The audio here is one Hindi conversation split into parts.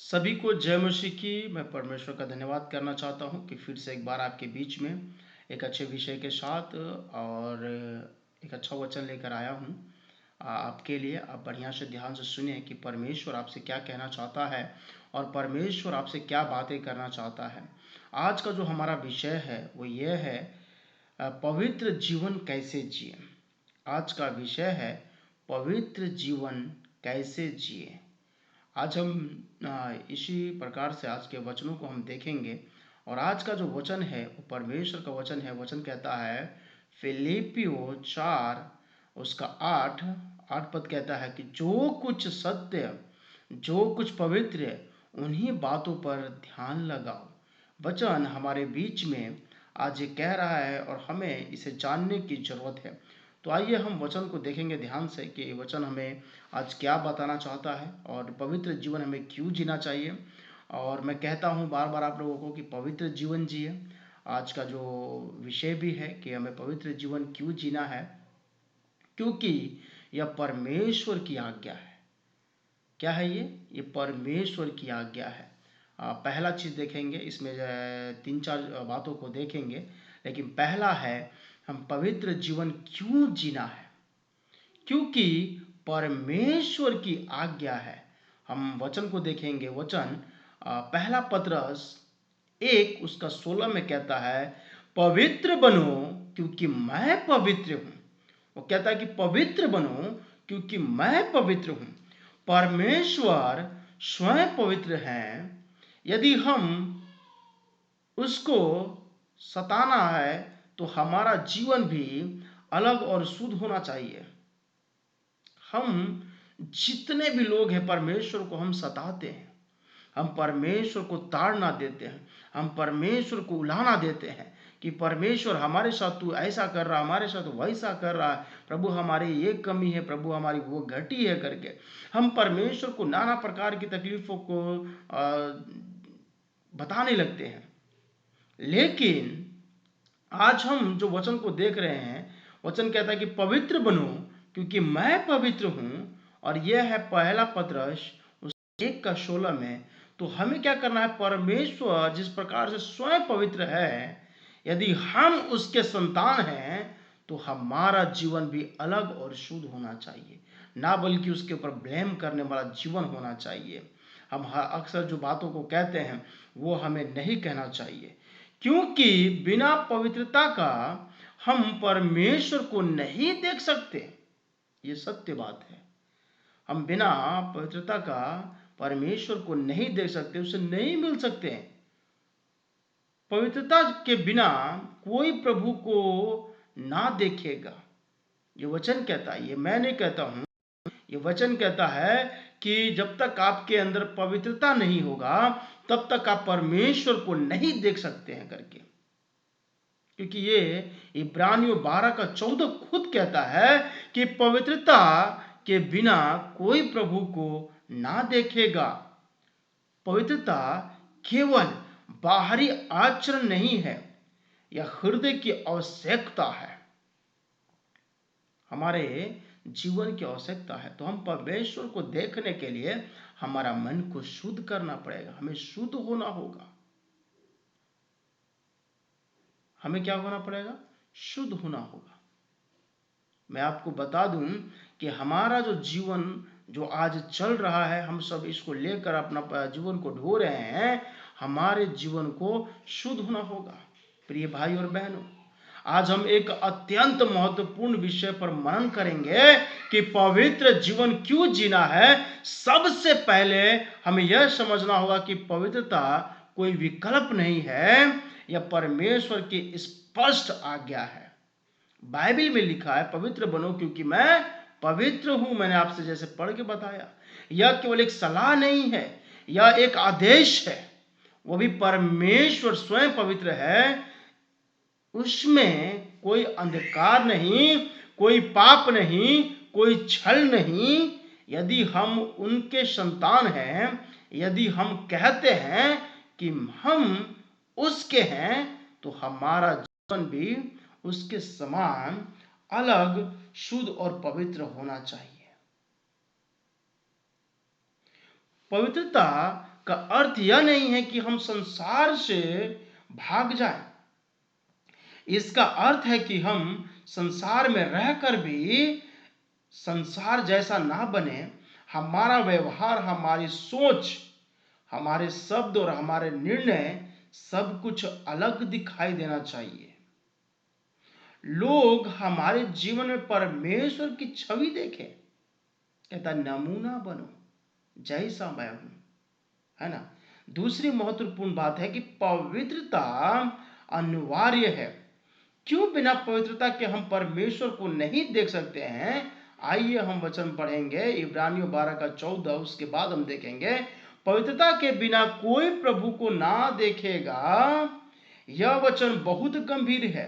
सभी को जय मसीह की। मैं परमेश्वर का धन्यवाद करना चाहता हूं कि फिर से एक बार आपके बीच में एक अच्छे विषय के साथ और एक अच्छा वचन लेकर आया हूं आपके लिए। आप बढ़िया से ध्यान से सुनिए कि परमेश्वर आपसे क्या कहना चाहता है और परमेश्वर आपसे क्या बातें करना चाहता है। आज का जो हमारा विषय है वो ये है, पवित्र जीवन कैसे जिए। आज का विषय है पवित्र जीवन कैसे जिए। आज हम इसी प्रकार से आज के वचनों को हम देखेंगे और आज का जो वचन है वो परमेश्वर का वचन है। वचन कहता है फिलिपियो 4 उसका 8 पद कहता है कि जो कुछ सत्य, जो कुछ पवित्र है, उन्हीं बातों पर ध्यान लगाओ। वचन हमारे बीच में आज ये कह रहा है और हमें इसे जानने की जरूरत है। तो आइए हम वचन को देखेंगे ध्यान से कि वचन हमें आज क्या बताना चाहता है और पवित्र जीवन हमें क्यों जीना चाहिए। और मैं कहता हूँ बार बार आप लोगों को कि पवित्र जीवन जिए। आज का जो विषय भी है कि हमें पवित्र जीवन क्यों जीना है, क्योंकि यह परमेश्वर की आज्ञा है। क्या है ये परमेश्वर की आज्ञा है। पहला चीज देखेंगे, इसमें तीन चार बातों को देखेंगे, लेकिन पहला है हम पवित्र जीवन क्यों जीना है, क्योंकि परमेश्वर की आज्ञा है। हम वचन को देखेंगे। वचन पहला पतरस 1 उसका 16 में कहता है पवित्र बनो क्योंकि मैं पवित्र हूं। वो कहता है कि पवित्र बनो क्योंकि मैं पवित्र हूं। परमेश्वर स्वयं पवित्र है। यदि हम उसको सताना है तो हमारा जीवन भी अलग और शुद्ध होना चाहिए। हम जितने भी लोग हैं परमेश्वर को हम सताते हैं, हम परमेश्वर को ताड़ना देते हैं, हम परमेश्वर को उलाहना देते हैं कि परमेश्वर हमारे साथ तू ऐसा कर रहा, हमारे साथ वैसा कर रहा है, प्रभु हमारी ये कमी है, प्रभु हमारी वो घटी है करके हम परमेश्वर को नाना प्रकार की तकलीफों को बताने लगते हैं। लेकिन आज हम जो वचन को देख रहे हैं, वचन कहता है कि पवित्र बनो क्योंकि मैं पवित्र हूं। और यह है पहला पतरस 1 का 16 में। तो हमें क्या करना है, परमेश्वर जिस प्रकार से स्वयं पवित्र है, यदि हम उसके संतान हैं तो हमारा जीवन भी अलग और शुद्ध होना चाहिए, ना बल्कि उसके ऊपर ब्लेम करने वाला जीवन होना चाहिए। हम अक्सर जो बातों को कहते हैं वो हमें नहीं कहना चाहिए, क्योंकि बिना पवित्रता का हम परमेश्वर को नहीं देख सकते। ये सत्य बात है। हम बिना पवित्रता का परमेश्वर को नहीं देख सकते, उसे नहीं मिल सकते। पवित्रता के बिना कोई प्रभु को ना देखेगा। ये वचन कहता है, ये मैं नहीं कहता हूं, ये वचन कहता है कि जब तक आपके अंदर पवित्रता नहीं होगा तब तक आप परमेश्वर को नहीं देख सकते हैं करके। क्योंकि ये इब्रानियों 12 का 14 खुद कहता है कि पवित्रता के बिना कोई प्रभु को ना देखेगा। पवित्रता केवल बाहरी आचरण नहीं है, यह हृदय की आवश्यकता है, हमारे जीवन की आवश्यकता है। तो हम परमेश्वर को देखने के लिए हमारा मन को शुद्ध करना पड़ेगा, हमें शुद्ध होना होगा। हमें क्या होना पड़ेगा, शुद्ध होना होगा। मैं आपको बता दूं कि हमारा जो जीवन जो आज चल रहा है, हम सब इसको लेकर अपना जीवन को ढो रहे हैं। हमारे जीवन को शुद्ध होना होगा। प्रिय भाई और बहनों, आज हम एक अत्यंत महत्वपूर्ण विषय पर मनन करेंगे कि पवित्र जीवन क्यों जीना है। सबसे पहले हमें यह समझना होगा कि पवित्रता कोई विकल्प नहीं है, यह परमेश्वर की स्पष्ट आज्ञा है। बाइबल में लिखा है पवित्र बनो क्योंकि मैं पवित्र हूं। मैंने आपसे जैसे पढ़ के बताया, यह केवल एक सलाह नहीं है, यह एक आदेश है। वो भी परमेश्वर स्वयं पवित्र है, उसमें कोई अंधकार नहीं, कोई पाप नहीं, कोई छल नहीं। यदि हम उनके संतान हैं, यदि हम कहते हैं कि हम उसके हैं, तो हमारा जीवन भी उसके समान अलग, शुद्ध और पवित्र होना चाहिए। पवित्रता का अर्थ यह नहीं है कि हम संसार से भाग जाएं। इसका अर्थ है कि हम संसार में रहकर भी संसार जैसा ना बने। हमारा व्यवहार, हमारी सोच, हमारे शब्द और हमारे निर्णय सब कुछ अलग दिखाई देना चाहिए। लोग हमारे जीवन में परमेश्वर की छवि देखें। कहता नमूना बनो जैसा मैं हूं, है ना। दूसरी महत्वपूर्ण बात है कि पवित्रता अनिवार्य है। क्यों बिना पवित्रता के हम परमेश्वर को नहीं देख सकते हैं? आइए हम वचन पढ़ेंगे, इब्रानियों 12 का 14, उसके बाद हम देखेंगे पवित्रता के बिना कोई प्रभु को ना देखेगा। यह वचन बहुत गंभीर है।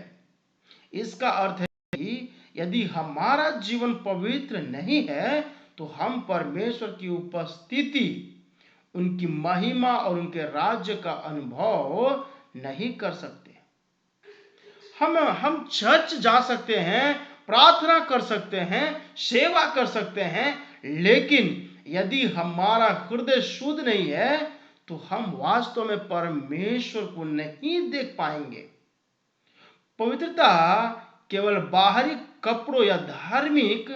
इसका अर्थ है कि यदि हमारा जीवन पवित्र नहीं है तो हम परमेश्वर की उपस्थिति, उनकी महिमा और उनके राज्य का अनुभव नहीं कर सकते। हम चर्च जा सकते हैं, प्रार्थना कर सकते हैं, सेवा कर सकते हैं, लेकिन यदि हमारा हृदय शुद्ध नहीं है तो हम वास्तव में परमेश्वर को नहीं देख पाएंगे। पवित्रता केवल बाहरी कपड़ों या धार्मिक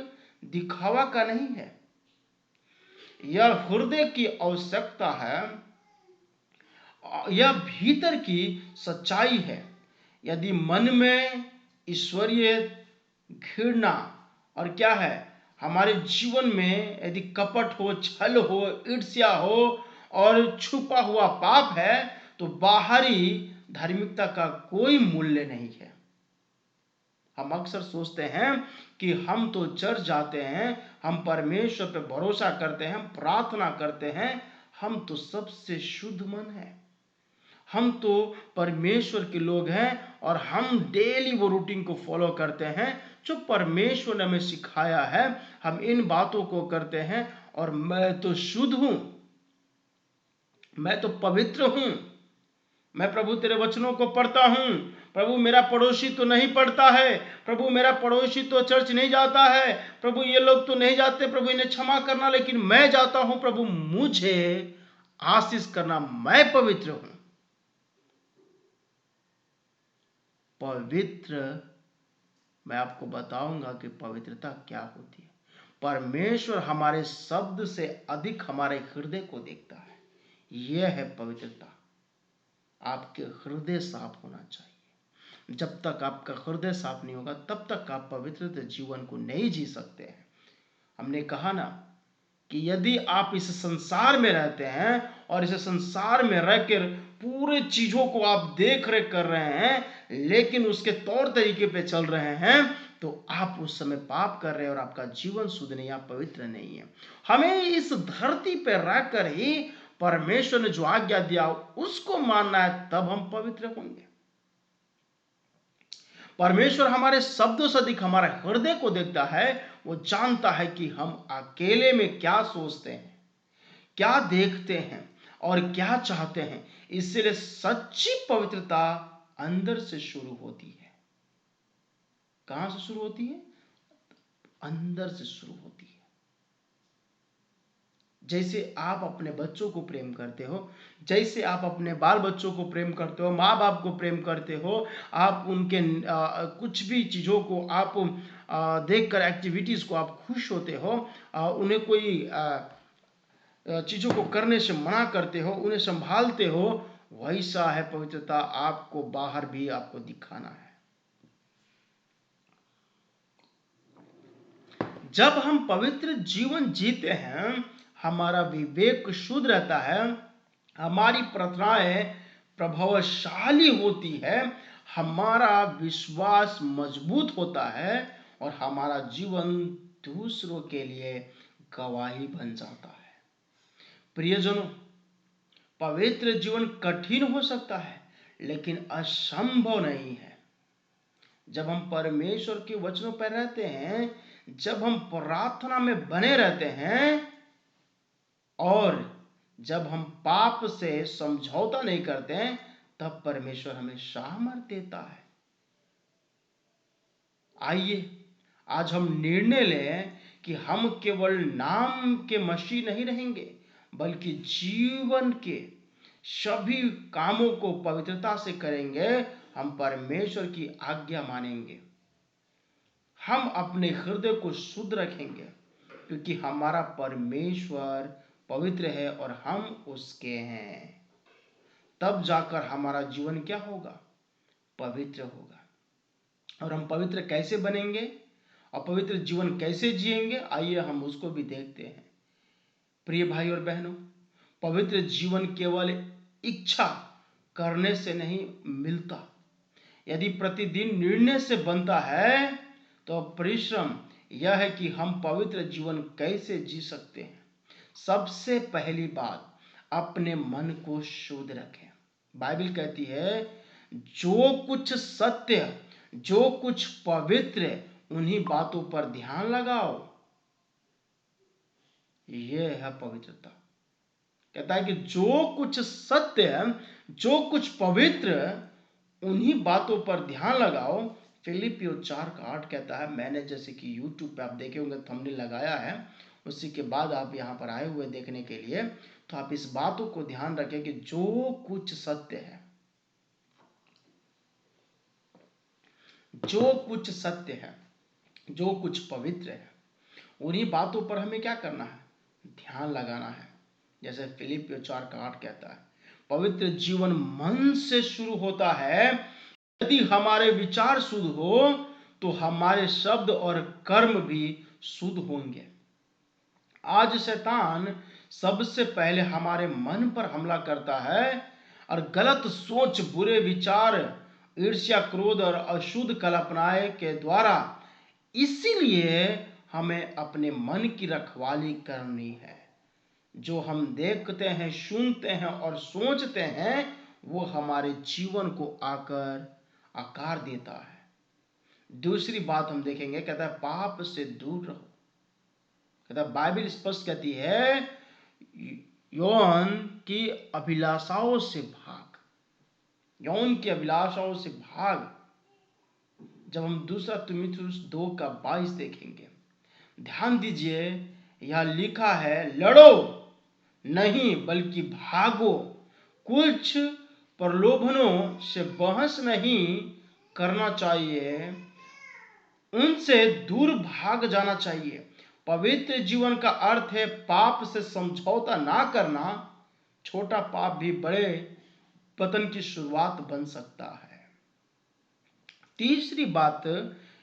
दिखावा का नहीं है, यह हृदय की आवश्यकता है, यह भीतर की सच्चाई है। यदि मन में ईश्वरीय घृणा और क्या है, हमारे जीवन में यदि कपट हो, छल हो, ईर्ष्या हो और छुपा हुआ पाप है तो बाहरी धार्मिकता का कोई मूल्य नहीं है। हम अक्सर सोचते हैं कि हम तो चर्च जाते हैं, हम परमेश्वर पर भरोसा करते हैं, प्रार्थना करते हैं, हम तो सबसे शुद्ध मन है, हम तो परमेश्वर के लोग हैं और हम डेली वो रूटीन को फॉलो करते हैं जो परमेश्वर ने हमें सिखाया है। हम इन बातों को करते हैं और मैं तो शुद्ध हूं, मैं तो पवित्र हूं, मैं प्रभु तेरे वचनों को पढ़ता हूं, प्रभु मेरा पड़ोसी तो नहीं पढ़ता है, प्रभु मेरा पड़ोसी तो चर्च नहीं जाता है, प्रभु ये लोग तो नहीं जाते, प्रभु इन्हें क्षमा करना, लेकिन मैं जाता हूं, प्रभु मुझे आशीष करना, मैं पवित्र हूं। पवित्र, मैं आपको बताऊंगा कि पवित्रता क्या होती है। परमेश्वर हमारे शब्द से अधिक हमारे हृदय को देखता है, यह है पवित्रता। आपके हृदय साफ होना चाहिए। जब तक आपका हृदय साफ नहीं होगा तब तक आप पवित्र जीवन को नहीं जी सकते हैं। हमने कहा ना कि यदि आप इस संसार में रहते हैं और इस संसार में रहकर पूरे चीजों को आप देख रेख कर रहे हैं लेकिन उसके तौर तरीके पे चल रहे हैं तो आप उस समय पाप कर रहे हैं और आपका जीवन शुद्ध नहीं, आप पवित्र नहीं है। हमें इस धरती पर रहकर ही परमेश्वर ने जो आज्ञा दिया उसको मानना है, तब हम पवित्र होंगे। परमेश्वर हमारे शब्दों से अधिक हमारे हृदय को देखता है। वो जानता है कि हम अकेले में क्या सोचते हैं, क्या देखते हैं और क्या चाहते हैं। इसलिए सच्ची पवित्रता अंदर से शुरू होती है। कहां से शुरू होती है? अंदर से शुरू होती है। जैसे आप अपने बच्चों को प्रेम करते हो, जैसे आप अपने बाल बच्चों को प्रेम करते हो, माँ बाप को प्रेम करते हो, आप उनके कुछ भी चीज़ों को आप देखकर, एक्टिविटीज़ को आप खुश होते हो, उन्हें कोई चीज़ों को करने से मना करते हो, उन्हें संभालते हो, वैसा है पवित्रता। आपको बाहर भी आपको दिखाना है। जब हम पवित्र जीवन जीते हैं, हमारा विवेक शुद्ध रहता है, हमारी प्रार्थनाएं प्रभावशाली होती है, हमारा विश्वास मजबूत होता है और हमारा जीवन दूसरों के लिए गवाही बन जाता है। प्रियजनों, पवित्र जीवन कठिन हो सकता है लेकिन असंभव नहीं है। जब हम परमेश्वर के वचनों पर रहते हैं, जब हम प्रार्थना में बने रहते हैं और जब हम पाप से समझौता नहीं करते हैं, तब परमेश्वर हमें सामर्थ्य देता है। आइए आज हम निर्णय लें कि हम केवल नाम के मसीह नहीं रहेंगे बल्कि जीवन के सभी कामों को पवित्रता से करेंगे, हम परमेश्वर की आज्ञा मानेंगे, हम अपने हृदय को शुद्ध रखेंगे, क्योंकि हमारा परमेश्वर पवित्र है और हम उसके हैं। तब जाकर हमारा जीवन क्या होगा? पवित्र होगा। और हम पवित्र कैसे बनेंगे और पवित्र जीवन कैसे जिएंगे, आइए हम उसको भी देखते हैं। प्रिय भाई और बहनों, पवित्र जीवन केवल इच्छा करने से नहीं मिलता। यदि प्रतिदिन निर्णय से बनता है तो परिश्रम यह है कि हम पवित्र जीवन कैसे जी सकते हैं। सबसे पहली बात, अपने मन को शुद्ध रखें। बाइबल कहती है, जो कुछ सत्य, जो कुछ पवित्र, उन्हीं बातों पर ध्यान लगाओ। यह है पवित्रता। कहता है कि जो कुछ सत्य, जो कुछ पवित्र, उन्हीं बातों पर ध्यान लगाओ। फिलिपियो 4:8 कहता है, मैंने जैसे कि YouTube पे आप देखे होंगे थंबनेल लगाया है, उसी के बाद आप यहाँ पर आए हुए देखने के लिए, तो आप इस बातों को ध्यान रखें कि जो कुछ सत्य है, जो कुछ सत्य है, जो कुछ पवित्र है, उन्हीं बातों पर हमें क्या करना है? ध्यान लगाना है। जैसे फिलिपियो 4:8 कहता है, पवित्र जीवन मन से शुरू होता है। यदि हमारे विचार शुद्ध हो तो हमारे शब्द और कर्म भी शुद्ध होंगे। आज शैतान सबसे पहले हमारे मन पर हमला करता है और गलत सोच, बुरे विचार, ईर्ष्या, क्रोध और अशुद्ध कल्पनाएं के द्वारा, इसीलिए हमें अपने मन की रखवाली करनी है। जो हम देखते हैं, सुनते हैं और सोचते हैं, वो हमारे जीवन को आकर आकार देता है। दूसरी बात हम देखेंगे, कहता है पाप से दूर रहो। कहता है, बाइबल स्पष्ट कहती है, यौन की अभिलाषाओं से भाग, यौन की अभिलाषाओं से भाग। जब हम दूसरा तीमुथियुस 2:22 देखेंगे, ध्यान दीजिए, यह लिखा है, लड़ो नहीं बल्कि भागो। कुछ प्रलोभनों से बहस नहीं करना चाहिए, उनसे दूर भाग जाना चाहिए। पवित्र जीवन का अर्थ है पाप से समझौता ना करना। छोटा पाप भी बड़े पतन की शुरुआत बन सकता है। तीसरी बात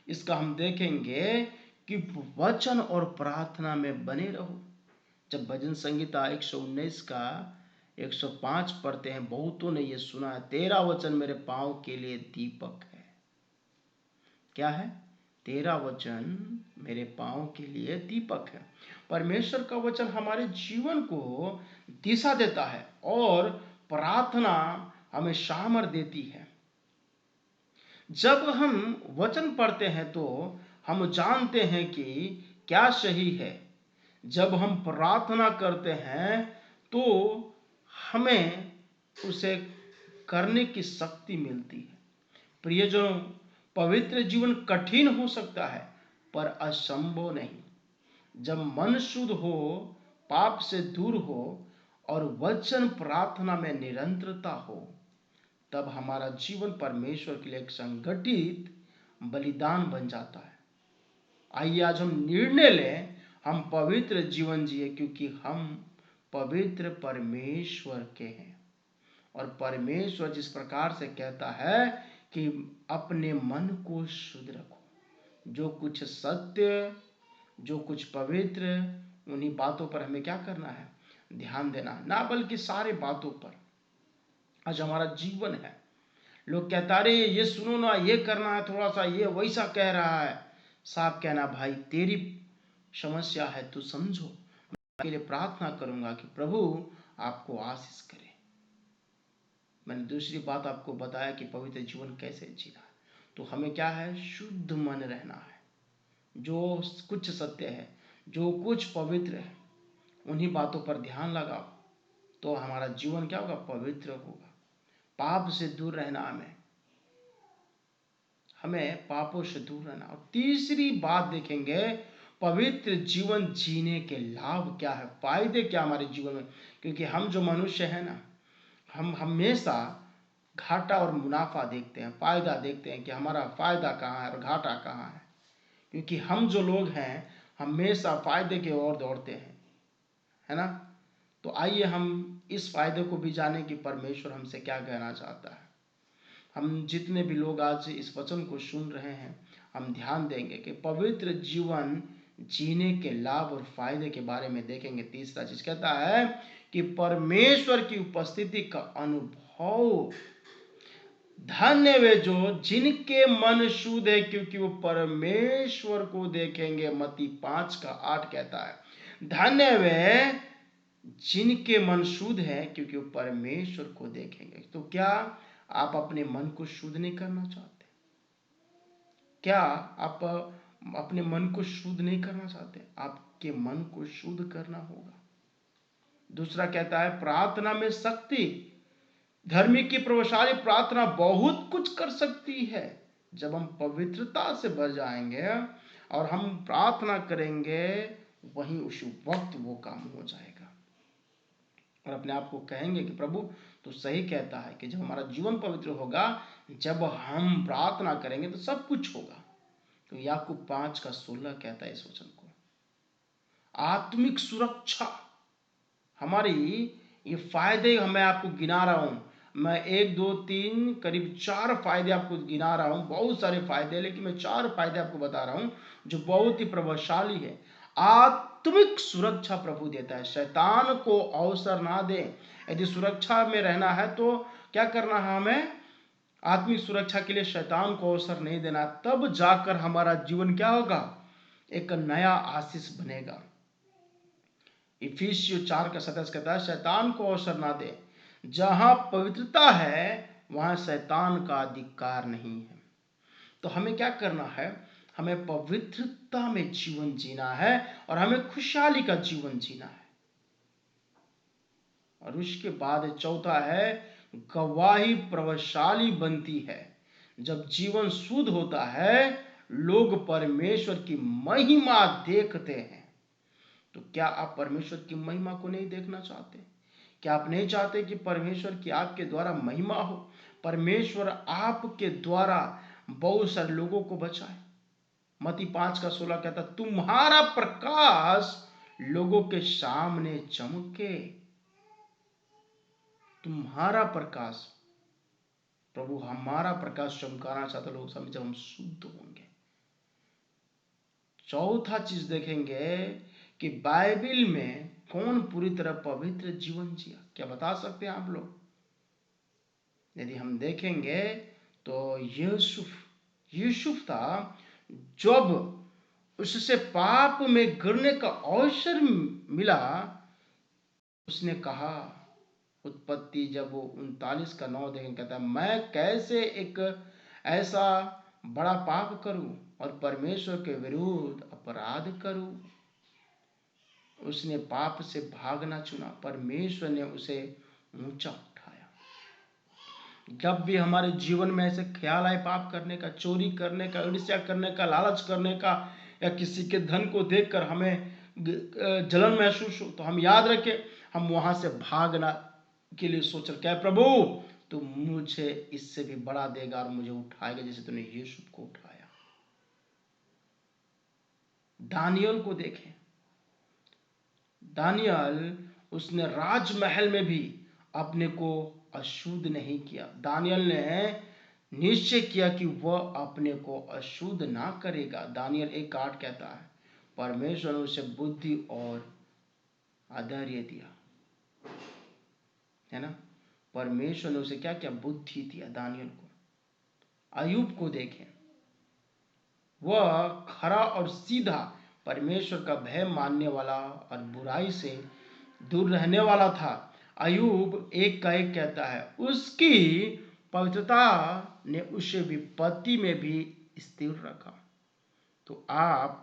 इसका हम देखेंगे कि वचन और प्रार्थना में बने रहो। जब भजन संगीता 119 का 105 पढ़ते हैं, बहुतों ने यह सुना है, तेरा वचन मेरे पांव के लिए दीपक है। क्या है? तेरा वचन मेरे पांव के लिए दीपक है। परमेश्वर का वचन हमारे जीवन को दिशा देता है और प्रार्थना हमें सामर्थ देती है। जब हम वचन पढ़ते हैं तो हम जानते हैं कि क्या सही है। जब हम प्रार्थना करते हैं तो हमें उसे करने की शक्ति मिलती है। प्रियजनों, पवित्र जीवन कठिन हो सकता है पर असंभव नहीं। जब मन शुद्ध हो, पाप से दूर हो और वचन प्रार्थना में निरंतरता हो, तब हमारा जीवन परमेश्वर के लिए एक संगठित बलिदान बन जाता है। आइए आज हम निर्णय लें, हम पवित्र जीवन जिए, क्योंकि हम पवित्र परमेश्वर के हैं। और परमेश्वर जिस प्रकार से कहता है कि अपने मन को शुद्ध रखो, जो कुछ सत्य, जो कुछ पवित्र, उन्हीं बातों पर हमें क्या करना है? ध्यान देना, ना बल्कि सारे बातों पर। आज हमारा जीवन है, लोग कहता रहे ये सुनो ना, ये करना है, थोड़ा सा ये वैसा कह रहा है। साफ कहना, भाई तेरी समस्या है, तू समझो। मैं आपके लिए प्रार्थना करूंगा कि प्रभु आपको आशीष करे। मैंने दूसरी बात आपको बताया कि पवित्र जीवन कैसे जीना है। तो हमें क्या है? शुद्ध मन रहना है। जो कुछ सत्य है, जो कुछ पवित्र है, उन्हीं बातों पर ध्यान लगाओ, तो हमारा जीवन क्या होगा? पवित्र होगा। पाप से दूर रहना, हमें पापों से दूर रहना। और तीसरी बात देखेंगे, पवित्र जीवन जीने के लाभ क्या है, फायदे क्या हमारे जीवन में। क्योंकि हम जो मनुष्य हैं ना, हम हमेशा घाटा और मुनाफा देखते हैं, फायदा देखते हैं कि हमारा फायदा कहाँ है और घाटा कहाँ है। क्योंकि हम जो लोग हैं हमेशा फायदे की ओर दौड़ते हैं, है ना। तो आइए हम इस फायदे को भी जाने कि परमेश्वर हमसे क्या कहना चाहता है। हम जितने भी लोग आज इस वचन को सुन रहे हैं, हम ध्यान देंगे कि पवित्र जीवन जीने के लाभ और फायदे के बारे में देखेंगे। तीसरा चीज कहता है कि परमेश्वर की उपस्थिति का अनुभव। धन्य वे जो जिनके मन शुद्ध है, क्योंकि वो परमेश्वर को देखेंगे। मत्ती 5:8 कहता है, धन्य वे जिनके मन शुद्ध है, क्योंकि वो परमेश्वर को देखेंगे। तो क्या आप अपने मन को शुद्ध नहीं करना चाहते? क्या आप अपने मन को शुद्ध नहीं करना चाहते? आपके मन को शुद्ध करना होगा। दूसरा कहता है प्रार्थना में शक्ति। धर्मी की प्रभावशाली प्रार्थना बहुत कुछ कर सकती है। जब हम पवित्रता से भर जाएंगे और हम प्रार्थना करेंगे, वहीं उसी वक्त वो काम हो जाएगा। और अपने आप को कहेंगे कि प्रभु तो सही कहता है कि जब हमारा जीवन पवित्र होगा, जब हम प्रार्थना करेंगे तो सब कुछ होगा। तो याकूब 5:16 कहता है इस वचन को। आत्मिक सुरक्षा हमारी, ये फायदे मैं आपको गिना रहा हूं। मैं 1 2 3 करीब 4 फायदे आपको गिना रहा हूं। बहुत सारे फायदे, लेकिन मैं 4 फायदे आपको बता रहा हूं जो बहुत ही प्रभावशाली है। आत्मिक सुरक्षा प्रभु देता है, शैतान को अवसर ना दे। यदि सुरक्षा में रहना है तो क्या करना है हमें? आत्मिक सुरक्षा के लिए शैतान को अवसर नहीं देना, तब जाकर हमारा जीवन क्या होगा? एक नया आशीष बनेगा। इफिसियों 4:27 कहता है, शैतान को अवसर ना दे। जहां पवित्रता है वहां शैतान का अधिकार नहीं है। तो हमें क्या करना है? हमें पवित्रता में जीवन जीना है और हमें खुशहाली का जीवन जीना है। और उसके बाद चौथा है गवाही प्रभावशाली बनती है। जब जीवन शुद्ध होता है, लोग परमेश्वर की महिमा देखते हैं। तो क्या आप परमेश्वर की महिमा को नहीं देखना चाहते? क्या आप नहीं चाहते कि परमेश्वर की आपके द्वारा महिमा हो? परमेश्वर आपके द्वारा बहुत सारे लोगों को बचाए। मत्ती 5:16 कहता, तुम्हारा प्रकाश लोगों के सामने चमके। तुम्हारा प्रकाश, प्रभु हमारा प्रकाश चमकाना चाहता लोग सामने, जब हम शुद्ध होंगे। चौथा चीज देखेंगे कि बाइबल में कौन पूरी तरह पवित्र जीवन जिया। क्या बता सकते हैं आप लोग? यदि हम देखेंगे तो यूसुफ था, जब उससे पाप में गिरने का अवसर मिला, उसने कहा, उत्पत्ति जब वो 39:9 देखें, कहता है, मैं कैसे एक ऐसा बड़ा पाप करूं और परमेश्वर के विरुद्ध अपराध करूं। उसने पाप से भागना चुना, परमेश्वर ने उसे ऊंचा उठाया। जब भी हमारे जीवन में ऐसे ख्याल आए पाप करने का, चोरी करने का, ईर्ष्या करने का, लालच करने का, या किसी के धन को देखकर हमें जलन महसूस हो, तो हम याद रखें, हम वहां से भागना के लिए सोच रहे, क्या प्रभु तो मुझे इससे भी बड़ा देगा और मुझे उठाएगा, जैसे तूने यूसुफ को उठाया। दानियल को देखें, दानियल उसने राजमहल में भी अपने को अशुद्ध नहीं किया। दानियल ने निश्चय किया कि वह अपने को अशुद्ध ना करेगा। दानियल 1:8 कहता है, परमेश्वर ने उसे बुद्धि और आदर्य दिया, है ना। परमेश्वर ने उसे क्या किया? बुद्धि दिया दानियल को। अय्यूब को देखें, वह खरा और सीधा, परमेश्वर का भय मानने वाला और बुराई से दूर रहने वाला था। अय्यूब 1:1 कहता है, उसकी पवित्रता ने उसे विपत्ति में भी स्थिर रखा। तो आप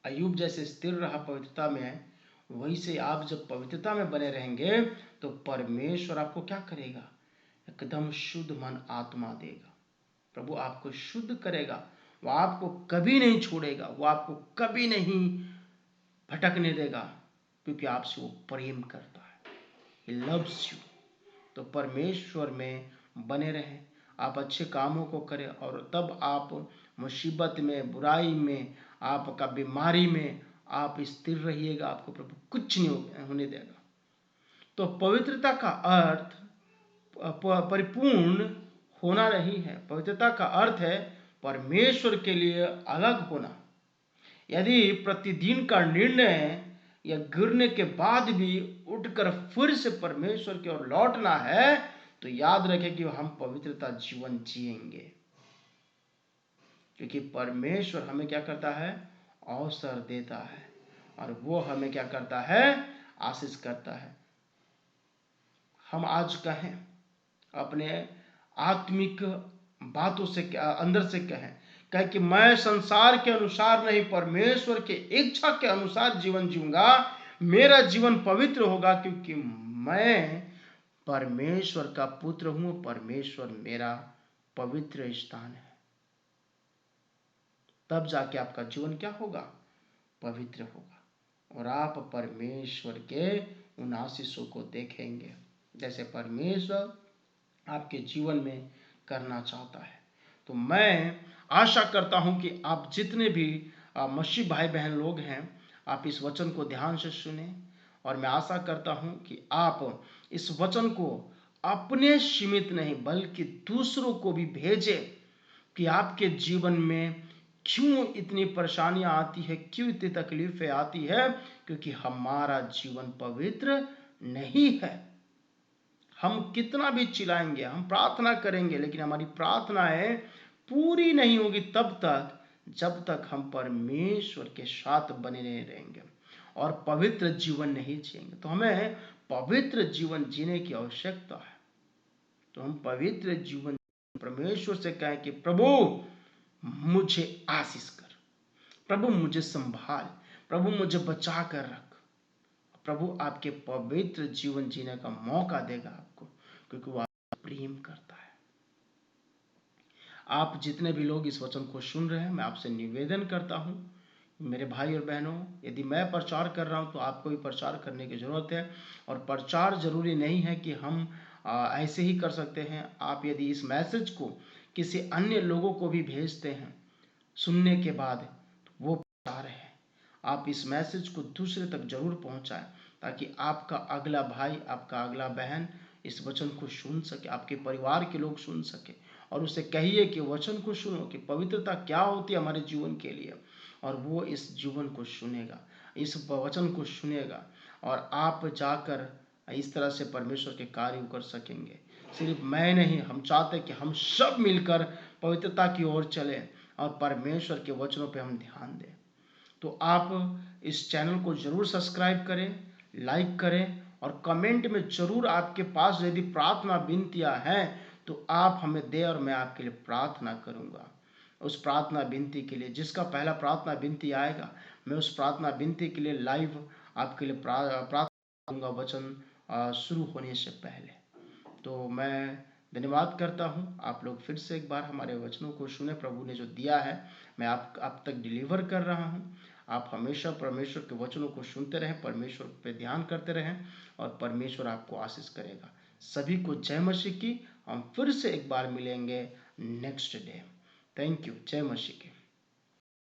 अय्यूब जैसे स्थिर रहा पवित्रता में, वही से आप जब पवित्रता में बने रहेंगे तो परमेश्वर आपको क्या करेगा? एकदम शुद्ध मन आत्मा देगा। प्रभु आपको शुद्ध करेगा वो आपको कभी नहीं छोड़ेगा, वो आपको कभी नहीं भटकने देगा, क्योंकि आपसे वो प्रेम करता है। He loves you। तो परमेश्वर में बने रहें, आप अच्छे कामों को करें, और तब आप मुसीबत में, बुराई में, आपका बीमारी में आप स्थिर रहिएगा, आपको प्रभु कुछ नहीं होने देगा। तो पवित्रता का अर्थ परिपूर्ण होना नहीं है। पवित्रता का अर्थ है परमेश्वर के लिए अलग होना। यदि प्रतिदिन का निर्णय या गिरने के बाद भी उठकर फिर से परमेश्वर की ओर लौटना है, तो याद रखें कि हम पवित्रता जीवन जिएंगे, क्योंकि परमेश्वर हमें क्या करता है, अवसर देता है, और वो हमें क्या करता है, आशीष करता है। हम आज कहें, अपने आत्मिक बातों से अंदर से कहें कि मैं संसार के अनुसार नहीं, परमेश्वर के इच्छा के अनुसार जीवन जीऊंगा। मेरा जीवन पवित्र होगा, क्योंकि मैं परमेश्वर का पुत्र हूं, परमेश्वर मेरा पवित्र स्थान है। तब जाके आपका जीवन क्या होगा, पवित्र होगा, और आप परमेश्वर के उन आशीषों को देखेंगे जैसे परमेश्वर आपके जीवन में करना चाहता है। तो मैं आशा करता हूं कि आप जितने भी मसीह भाई बहन लोग हैं, आप इस वचन को ध्यान से सुने, और मैं आशा करता हूं कि आप इस वचन को अपने सीमित नहीं बल्कि दूसरों को भी भेजें, कि आपके जीवन में क्यों इतनी परेशानियां आती है, क्यों इतनी तकलीफें आती है, क्योंकि हमारा जीवन पवित्र नहीं है। हम कितना भी चिल्लाएंगे, हम प्रार्थना करेंगे, लेकिन हमारी प्रार्थनाएं पूरी नहीं होगी तब तक जब तक हम परमेश्वर के साथ बने नहीं रहेंगे और पवित्र जीवन नहीं जिएंगे। तो हमें पवित्र जीवन जीने की आवश्यकता है। तो हम पवित्र जीवन परमेश्वर से कहें कि प्रभु मुझे आशीष कर, प्रभु मुझे संभाल, प्रभु मुझे बचा कर रख। प्रभु आपके पवित्र जीवन जीने का मौका देगा आपको, क्योंकि वो आपको प्रेम करता है। आप जितने भी लोग इस वचन को सुन रहे हैं, मैं आपसे निवेदन करता हूं, मेरे भाई और बहनों, यदि मैं प्रचार कर रहा हूं तो आपको भी प्रचार करने की जरूरत है। और प्रचार जरूरी नहीं है कि हम ऐसे ही कर सकते हैं। आप यदि इस मैसेज को किसी अन्य लोगों को भी भेजते हैं सुनने के बाद, तो वो प्रचार है। आप इस मैसेज को दूसरे तक जरूर पहुंचाएं, ताकि आपका अगला भाई, आपका अगला बहन इस वचन को सुन सके, आपके परिवार के लोग सुन सके, और उसे कहिए कि वचन को सुनो कि पवित्रता क्या होती है हमारे जीवन के लिए, और वो इस जीवन को सुनेगा, इस वचन को सुनेगा, और आप जाकर इस तरह से परमेश्वर के कार्य कर सकेंगे। सिर्फ मैं नहीं, हम चाहते कि हम सब मिलकर पवित्रता की ओर चलें और परमेश्वर के वचनों पे हम ध्यान दें। तो आप इस चैनल को जरूर सब्सक्राइब करें, लाइक करें, और कमेंट में जरूर आपके पास यदि प्रार्थना विनतियां हैं तो आप हमें दें, और मैं आपके लिए प्रार्थना करूंगा। उस प्रार्थना विनती के लिए, जिसका पहला प्रार्थना विनती आएगा, मैं उस प्रार्थना विनती के लिए लाइव आपके लिए प्रार्थना करूंगा वचन शुरू होने से पहले। तो मैं धन्यवाद करता हूं। आप लोग फिर से एक बार हमारे वचनों को सुने। प्रभु ने जो दिया है मैं आप तक डिलीवर कर रहा हूं। आप हमेशा परमेश्वर के वचनों को सुनते रहें, परमेश्वर पे ध्यान करते रहें, और परमेश्वर आपको आशीष करेगा। सभी को जय मसीह की। हम फिर से एक बार मिलेंगे नेक्स्ट डे। Thank you. जय मसीह की।